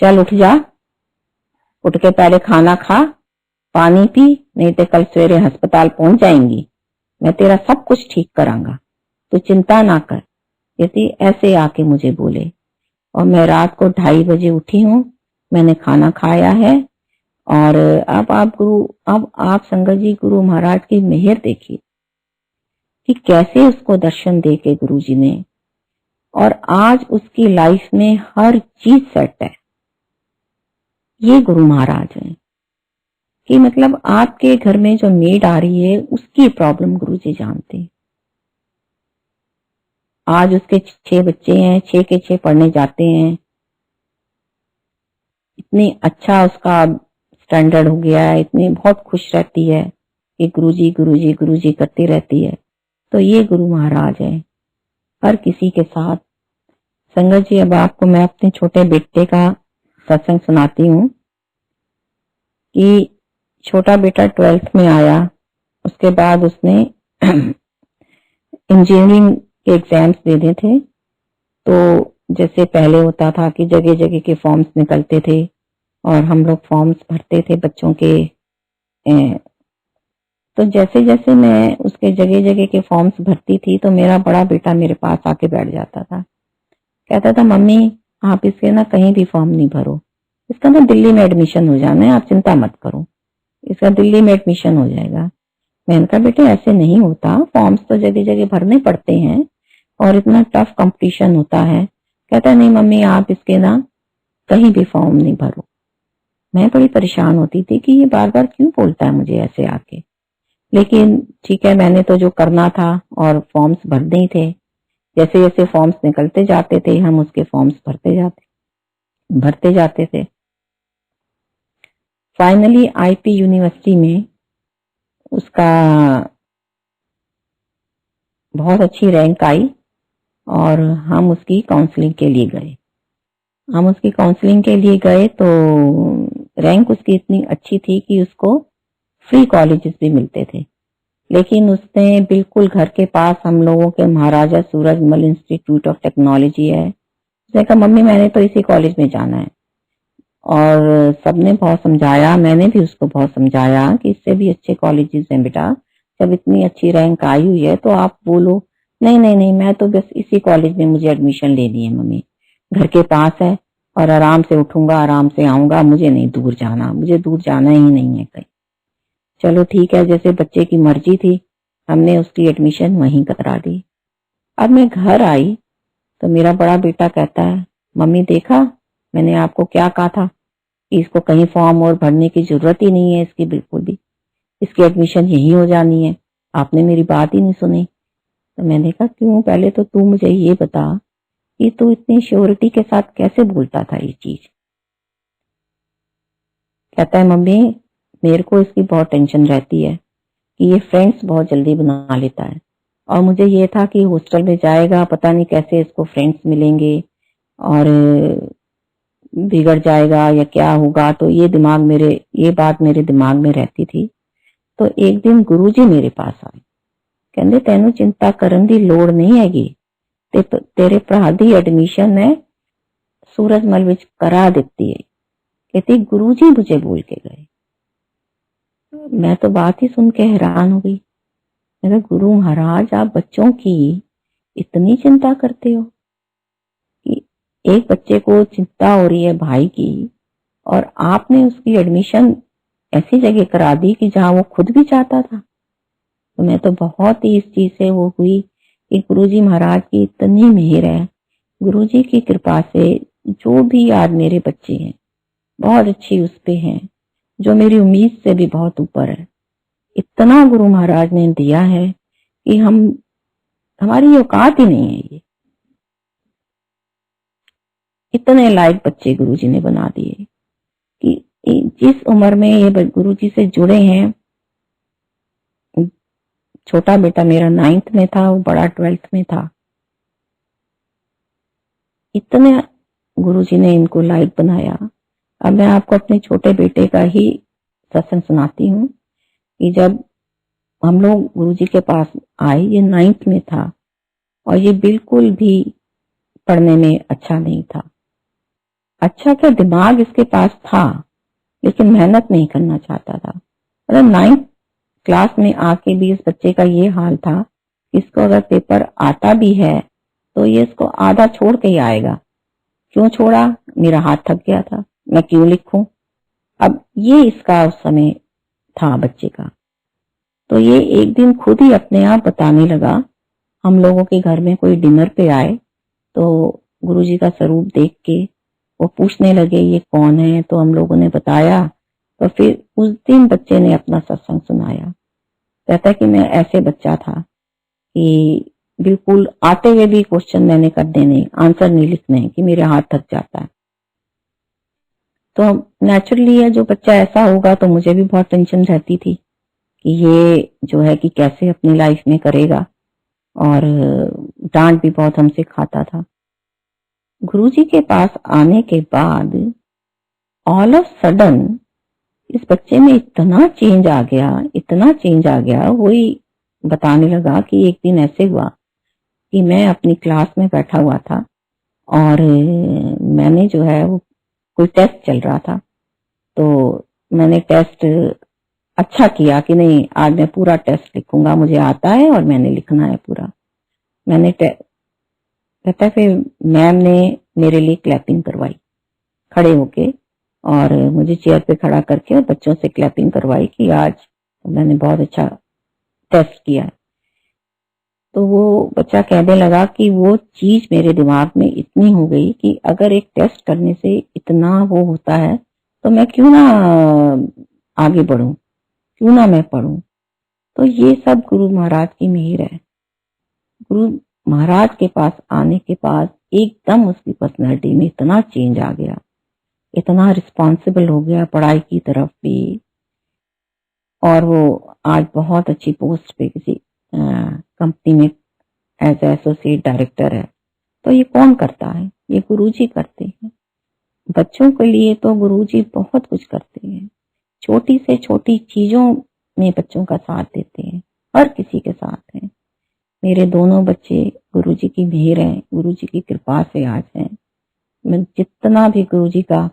चल उठ जा, उठ के पहले खाना खा, पानी पी, नहीं तो कल सवेरे अस्पताल पहुंच जाएंगी, मैं तेरा सब कुछ ठीक करांगा, तू चिंता ना कर। कहती ऐसे आके मुझे बोले और मैं रात को 2:30 बजे उठी हूँ, मैंने खाना खाया है और अब आप संगत जी गुरु महाराज की मेहर देखिए कि कैसे उसको दर्शन दे के गुरु जी ने, और आज उसकी लाइफ में हर चीज सेट है। ये गुरु महाराज हैं कि मतलब आपके घर में जो मेड आ रही है उसकी प्रॉब्लम गुरु जी जानते हैं। आज उसके 6 बच्चे हैं, 6 के 6 पढ़ने जाते हैं, इतनी अच्छा उसका स्टैंडर्ड हो गया है, इतनी बहुत खुश रहती है कि गुरुजी गुरुजी गुरुजी करती रहती है। तो ये गुरु महाराज है हर किसी के साथ। संगत जी, अब आपको मैं अपने छोटे बेटे का सत्संग सुनाती हूँ कि छोटा बेटा 12th में आया, उसके बाद उसने इंजीनियरिंग के एग्जाम्स देने थे। तो जैसे पहले होता था कि जगह जगह के फॉर्म्स निकलते थे और हम लोग फॉर्म्स भरते थे बच्चों के। तो जैसे जैसे मैं उसके जगह जगह के फॉर्म्स भरती थी तो मेरा बड़ा बेटा मेरे पास आके बैठ जाता था, कहता था मम्मी आप इसके ना कहीं भी फॉर्म नहीं भरो, इसका ना दिल्ली में एडमिशन हो जाना है, आप चिंता मत करो, इसका दिल्ली में एडमिशन हो जाएगा। मैंने कहा बेटे ऐसे नहीं होता, फॉर्म्स तो जगह जगह भरने पड़ते हैं और इतना टफ कंपटीशन होता है। कहता नहीं मम्मी आप इसके ना कहीं भी फॉर्म नहीं भरो। मैं बड़ी परेशान होती थी कि ये बार बार क्यों बोलता है मुझे ऐसे आके, लेकिन ठीक है मैंने तो जो करना था और फॉर्म्स भरने ही थे। जैसे जैसे फॉर्म्स निकलते जाते थे हम उसके फॉर्म्स भरते जाते थे। फाइनली आईपी यूनिवर्सिटी में उसका बहुत अच्छी रैंक आई और हम उसकी काउंसलिंग के लिए गए। तो रैंक उसकी इतनी अच्छी थी कि उसको फ्री कॉलेजेस भी मिलते थे, लेकिन उसने बिल्कुल घर के पास हम लोगों के महाराजा सूरजमल इंस्टीट्यूट ऑफ टेक्नोलॉजी है, उसने कहा मम्मी मैंने तो इसी कॉलेज में जाना है। और सबने बहुत समझाया, मैंने भी उसको बहुत समझाया कि इससे भी अच्छे कॉलेजेस हैं बेटा, जब इतनी अच्छी रैंक आई हुई है तो आप बोलो नहीं नहीं नहीं मैं तो बस इसी कॉलेज में मुझे एडमिशन लेनी है मम्मी, घर के पास है और आराम से उठूंगा आराम से आऊंगा, मुझे नहीं दूर जाना, मुझे दूर जाना ही नहीं है कहीं। चलो ठीक है, जैसे बच्चे की मर्जी थी हमने उसकी एडमिशन वहीं करा दी। अब मैं घर आई तो मेरा बड़ा बेटा कहता है मम्मी देखा मैंने आपको क्या कहा था कि इसको कहीं फॉर्म और भरने की जरूरत ही नहीं है, इसकी बिल्कुल भी, इसकी एडमिशन यही हो जानी है, आपने मेरी बात ही नहीं सुनी। तो मैंने कहा क्यों, पहले तो तू मुझे ये बता कि तू इतनी श्योरिटी के साथ कैसे बोलता था ये चीज। कहता है मम्मी मेरे को इसकी बहुत टेंशन रहती है कि ये फ्रेंड्स बहुत जल्दी बना लेता है, और मुझे ये था कि हॉस्टल में जाएगा पता नहीं कैसे इसको फ्रेंड्स मिलेंगे और बिगड़ जाएगा या क्या होगा, तो ये बात मेरे दिमाग में रहती थी। तो एक दिन गुरुजी मेरे पास आए, कहते तेनू चिंता करन दी लोड़ नहीं हैगी, तेरे भरा दी एडमिशन है सूरजमल विच करा दिती है। कहती गुरुजी मुझे बोल के गए। मैं तो बात ही सुन के हैरान हो गई। मैं कहा गुरु महाराज आप बच्चों की इतनी चिंता करते हो कि एक बच्चे को चिंता हो रही है भाई की, और आपने उसकी एडमिशन ऐसी जगह करा दी कि जहां वो खुद भी चाहता था। तो मैं तो बहुत ही इस चीज से वो हुई कि गुरुजी महाराज की इतनी मेहर है, गुरुजी की कृपा से जो भी आज मेरे बच्चे हैं बहुत अच्छी उस पे हैं, जो मेरी उम्मीद से भी बहुत ऊपर है। इतना गुरु महाराज ने दिया है कि हमारी औकात ही नहीं है। ये इतने लायक बच्चे गुरुजी ने बना दिए कि जिस उम्र में ये गुरुजी से जुड़े हैं, छोटा बेटा मेरा 9th में था, वो बड़ा 12th में था, इतने गुरुजी ने इनको लायक बनाया। अब मैं आपको अपने छोटे बेटे का ही सत्संग सुनाती हूँ कि जब हम लोग गुरुजी के पास आए, ये 9th में था और ये बिल्कुल भी पढ़ने में अच्छा नहीं था। अच्छा क्या दिमाग इसके पास था लेकिन मेहनत नहीं करना चाहता था। मतलब 9th क्लास में आके भी इस बच्चे का ये हाल था, इसको अगर पेपर आता भी है तो ये इसको आधा छोड़ के ही आएगा। क्यों छोड़ा, मेरा हाथ थक गया था, मैं क्यों लिखूं, अब ये इसका उस समय था बच्चे का। तो ये एक दिन खुद ही अपने आप बताने लगा, हम लोगों के घर में कोई डिनर पे आए तो गुरुजी का स्वरूप देख के वो पूछने लगे ये कौन है, तो हम लोगों ने बताया। तो फिर उस दिन बच्चे ने अपना सत्संग सुनाया। कहता है कि मैं ऐसे बच्चा था कि बिल्कुल आते हुए भी क्वेश्चन मैंने करने नहीं, आंसर नहीं लिखने, कि मेरे हाथ थक जाता है। तो नेचुरली है, जो बच्चा ऐसा होगा तो मुझे भी बहुत टेंशन रहती थी कि ये जो है कि कैसे अपनी लाइफ में करेगा, और डांट भी बहुत हमसे खाता था। गुरुजी के पास आने के बाद ऑल ऑफ सडन इस बच्चे में इतना चेंज आ गया, इतना चेंज आ गया। वही बताने लगा कि एक दिन ऐसे हुआ कि मैं अपनी क्लास में बैठा हुआ था और मैंने जो है वो कोई टेस्ट चल रहा था, तो मैंने टेस्ट अच्छा किया कि नहीं आज मैं पूरा टेस्ट लिखूंगा, मुझे आता है और मैंने लिखना है पूरा। मैंने कहता है फिर मैम ने मेरे लिए क्लैपिंग करवाई खड़े होके, और मुझे चेयर पे खड़ा करके और बच्चों से क्लैपिंग करवाई कि आज मैंने बहुत अच्छा टेस्ट किया है। तो वो बच्चा कहने लगा कि वो चीज मेरे दिमाग में इतनी हो गई कि अगर एक टेस्ट करने से इतना वो होता है तो मैं क्यों ना आगे बढ़ूं, क्यों ना मैं पढ़ूं। तो ये सब गुरु महाराज की मेहर है। गुरु महाराज के पास आने के बाद एकदम उसकी पर्सनैलिटी में इतना चेंज आ गया, इतना रिस्पॉन्सिबल हो गया पढ़ाई की तरफ भी, और वो आज बहुत अच्छी पोस्ट पे किसी कंपनी में एज एसोसिएट डायरेक्टर है। तो ये कौन करता है? ये गुरुजी करते हैं। बच्चों के लिए तो गुरुजी बहुत कुछ करते हैं, छोटी से छोटी चीजों में बच्चों का साथ देते हैं, हर किसी के साथ हैं। मेरे दोनों बच्चे गुरुजी की मेहर है, गुरुजी की कृपा से आज हैं। मैं जितना भी गुरुजी का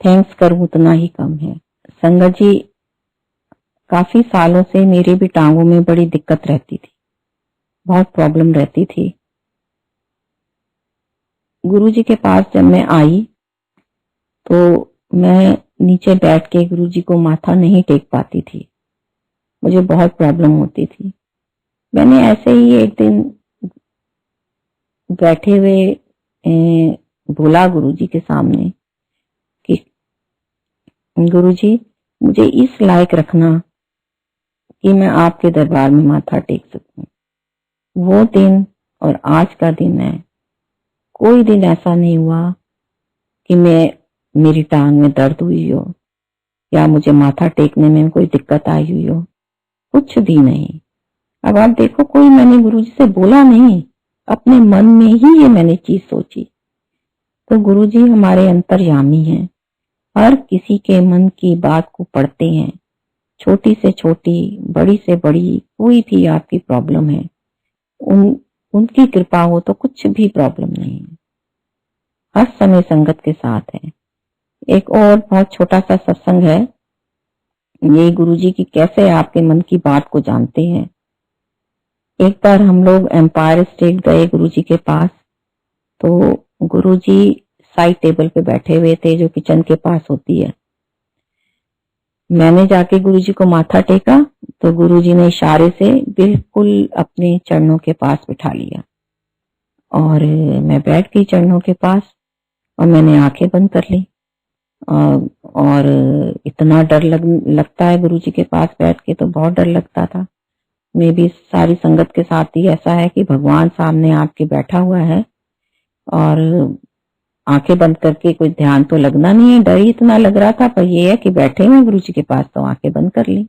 थैंक्स करूं उतना ही कम है। संगत जी, काफी सालों से मेरी भी टांगों में बड़ी दिक्कत रहती थी, बहुत प्रॉब्लम रहती थी। गुरुजी के पास जब मैं आई तो मैं नीचे बैठ के गुरुजी को माथा नहीं टेक पाती थी, मुझे बहुत प्रॉब्लम होती थी। मैंने ऐसे ही एक दिन बैठे हुए बोला गुरुजी के सामने कि गुरुजी मुझे इस लायक रखना कि मैं आपके दरबार में माथा टेक सकूं। वो दिन और आज का दिन है, कोई दिन ऐसा नहीं हुआ कि मेरी टांग में दर्द हुई हो या मुझे माथा टेकने में कोई दिक्कत आई हुई हो, कुछ भी नहीं। अब आप देखो, कोई मैंने गुरुजी से बोला नहीं, अपने मन में ही ये मैंने चीज सोची। तो गुरुजी हमारे अंतर्यामी हैं, हर किसी के मन की बात को पढ़ते हैं, छोटी से छोटी, बड़ी से बड़ी, कोई भी आपकी प्रॉब्लम है, उनकी कृपा हो तो कुछ भी प्रॉब्लम नहीं है, हर समय संगत के साथ है। एक और बहुत छोटा सा सत्संग है, ये गुरुजी की कैसे आपके मन की बात को जानते हैं। एक बार हम लोग एम्पायर स्टेट गए गुरुजी के पास, तो गुरुजी साइड टेबल पे बैठे हुए थे जो किचन के पास होती है। मैंने जाके गुरुजी को माथा टेका तो गुरुजी ने इशारे से बिल्कुल अपने चरणों के पास बिठा लिया, और मैं बैठ गई चरणों के पास और मैंने आंखें बंद कर ली। और इतना डर लगता है गुरुजी के पास बैठ के, तो बहुत डर लगता था। मैं भी सारी संगत के साथ ही ऐसा है कि भगवान सामने आपके बैठा हुआ है और आंखें बंद करके कोई ध्यान तो लगना नहीं है, डर ही इतना लग रहा था, पर ये है कि बैठे हुए गुरुजी के पास तो आंखें बंद कर ली।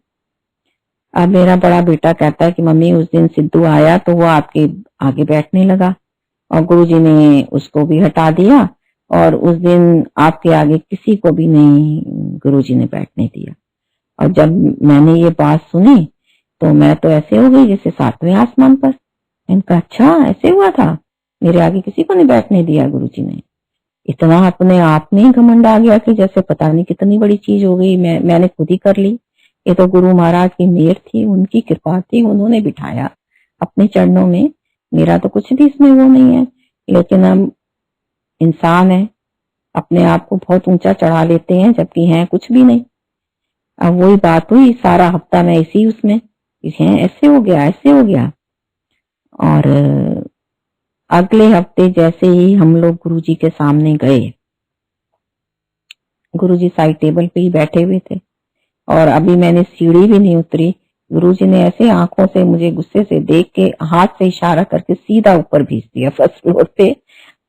अब मेरा बड़ा बेटा कहता है कि मम्मी उस दिन सिद्धू आया तो वो आपके आगे बैठने लगा और गुरुजी ने उसको भी हटा दिया, और उस दिन आपके आगे किसी को भी नहीं गुरुजी ने बैठने दिया। और जब मैंने ये बात सुनी तो मैं तो ऐसे हो गई जैसे सातवें आसमान पर। इनका अच्छा ऐसे हुआ था, मेरे आगे किसी को नहीं बैठने दिया गुरुजी ने। इतना अपने आप में घमंड आ गया कि जैसे पता नहीं कितनी बड़ी चीज हो गई, मैंने खुद ही कर ली। ये तो गुरु महाराज की मेहर थी, उनकी कृपा थी, उन्होंने बिठाया अपने चरणों में। मेरा तो कुछ भी इसमें वो नहीं है, लेकिन हम इंसान है, अपने आप को बहुत ऊंचा चढ़ा लेते हैं जबकि हैं कुछ भी नहीं। अब वही बात हुई, सारा हफ्ता मैं इसी उसमें हैं, ऐसे हो गया ऐसे हो गया। और अगले हफ्ते जैसे ही हम लोग गुरुजी के सामने गए, गुरुजी साइड टेबल पे ही बैठे हुए थे और अभी मैंने सीढ़ी भी नहीं उतरी, गुरुजी ने ऐसे आंखों से मुझे गुस्से से देख के हाथ से इशारा करके सीधा ऊपर भेज दिया फर्स्ट फ्लोर पे,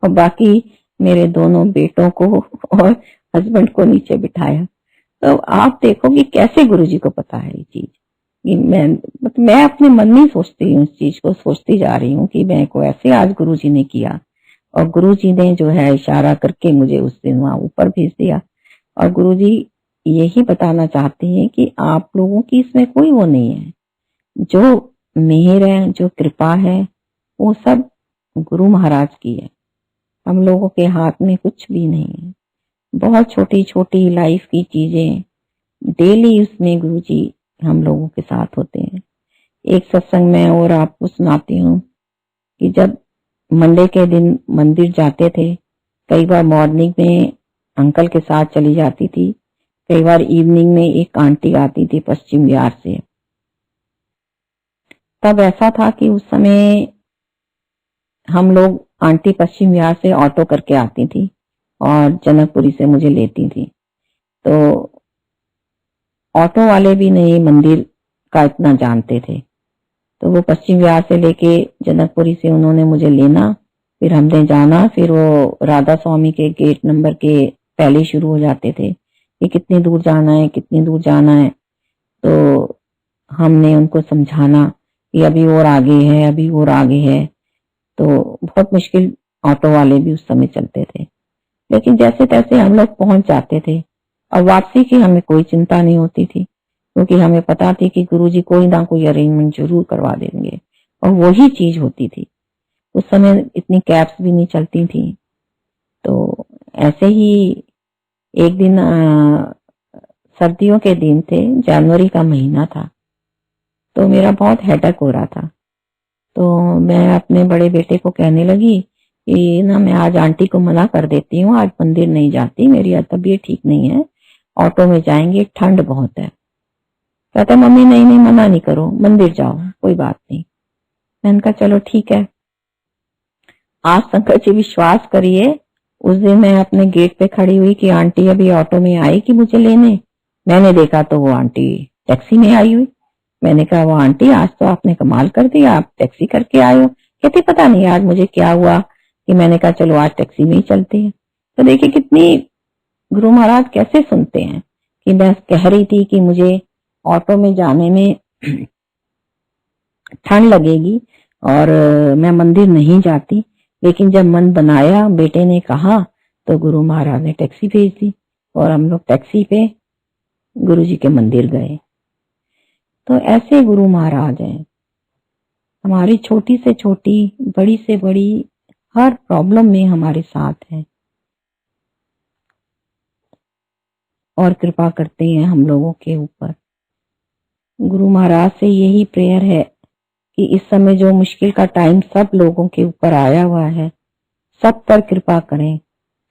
और बाकी मेरे दोनों बेटों को और हस्बैंड को नीचे बिठाया। तो आप देखो कि कैसे गुरुजी को पता है ये चीज। कि मैं अपने मन में सोचती हूँ, इस चीज को सोचती जा रही हूँ कि मैं को ऐसे आज गुरुजी ने किया और गुरुजी ने जो है इशारा करके मुझे उस दिन वहां ऊपर भेज दिया। और गुरुजी यही बताना चाहते हैं कि आप लोगों की इसमें कोई वो नहीं है, जो मेहर है, जो कृपा है, वो सब गुरु महाराज की है। हम लोगों के हाथ में कुछ भी नहीं है। बहुत छोटी छोटी लाइफ की चीजें डेली उसमें गुरुजी हम लोगों के साथ होते हैं। एक सत्संग में और आपको सुनाती हूँ कि जब मंडे के दिन मंदिर जाते थे, कई बार मॉर्निंग में अंकल के साथ चली जाती थी, कई बार इवनिंग में एक आंटी आती थी पश्चिम बिहार से। तब ऐसा था कि उस समय हम लोग, आंटी पश्चिम बिहार से ऑटो करके आती थी और जनकपुरी से मुझे लेती थी। तो ऑटो वाले भी नहीं मंदिर का इतना जानते थे, तो वो पश्चिम बिहार से लेके जनकपुरी से उन्होंने मुझे लेना, फिर हमने जाना, फिर वो राधा स्वामी के गेट नंबर के पहले शुरू हो जाते थे कि कितनी दूर जाना है कितनी दूर जाना है। तो हमने उनको समझाना कि अभी और आगे है अभी और आगे है। तो बहुत मुश्किल ऑटो वाले भी उस समय चलते थे, लेकिन जैसे तैसे हम लोग पहुंच जाते थे और वापसी की हमें कोई चिंता नहीं होती थी, क्योंकि हमें पता थी कि गुरुजी कोई ना कोई अरेंजमेंट जरूर करवा देंगे और वही चीज होती थी। उस समय इतनी कैब्स भी नहीं चलती थी। तो ऐसे ही एक दिन सर्दियों के दिन थे, जनवरी का महीना था, तो मेरा बहुत हेडेक हो रहा था। तो मैं अपने बड़े बेटे को कहने लगी कि ना मैं आज आंटी को मना कर देती हूँ, आज मंदिर नहीं जाती, मेरी तबीयत ठीक नहीं है, ऑटो में जाएंगे, ठंड बहुत है। कहता मम्मी नहीं नहीं मना नहीं करो, मंदिर जाओ कोई बात नहीं। मैंने कहा चलो ठीक है। आप शंकर जी विश्वास करिए, उस दिन मैं अपने गेट पे खड़ी हुई कि आंटी अभी ऑटो में आई कि मुझे लेने, मैंने देखा तो वो आंटी टैक्सी में आई हुई। मैंने कहा वो आंटी आज तो आपने कमाल कर दिया, आप टैक्सी करके आए हो। कहती पता नहीं आज मुझे क्या हुआ कि मैंने कहा चलो आज टैक्सी में ही चलते हैं। तो देखिए कितनी गुरु महाराज कैसे सुनते हैं कि मैं कह रही थी कि मुझे ऑटो में जाने में ठंड लगेगी और मैं मंदिर नहीं जाती, लेकिन जब मन बनाया बेटे ने कहा तो गुरु महाराज ने टैक्सी भेज दी और हम लोग टैक्सी पे गुरुजी के मंदिर गए। तो ऐसे गुरु महाराज हैं, हमारी छोटी से छोटी बड़ी से बड़ी हर प्रॉब्लम में हमारे साथ हैं और कृपा करते हैं हम लोगों के ऊपर। गुरु महाराज से यही प्रेयर है कि इस समय जो मुश्किल का टाइम सब लोगों के ऊपर आया हुआ है, सब पर कृपा करें,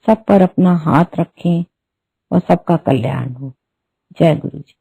सब पर अपना हाथ रखें और सबका कल्याण हो। जय गुरु जी।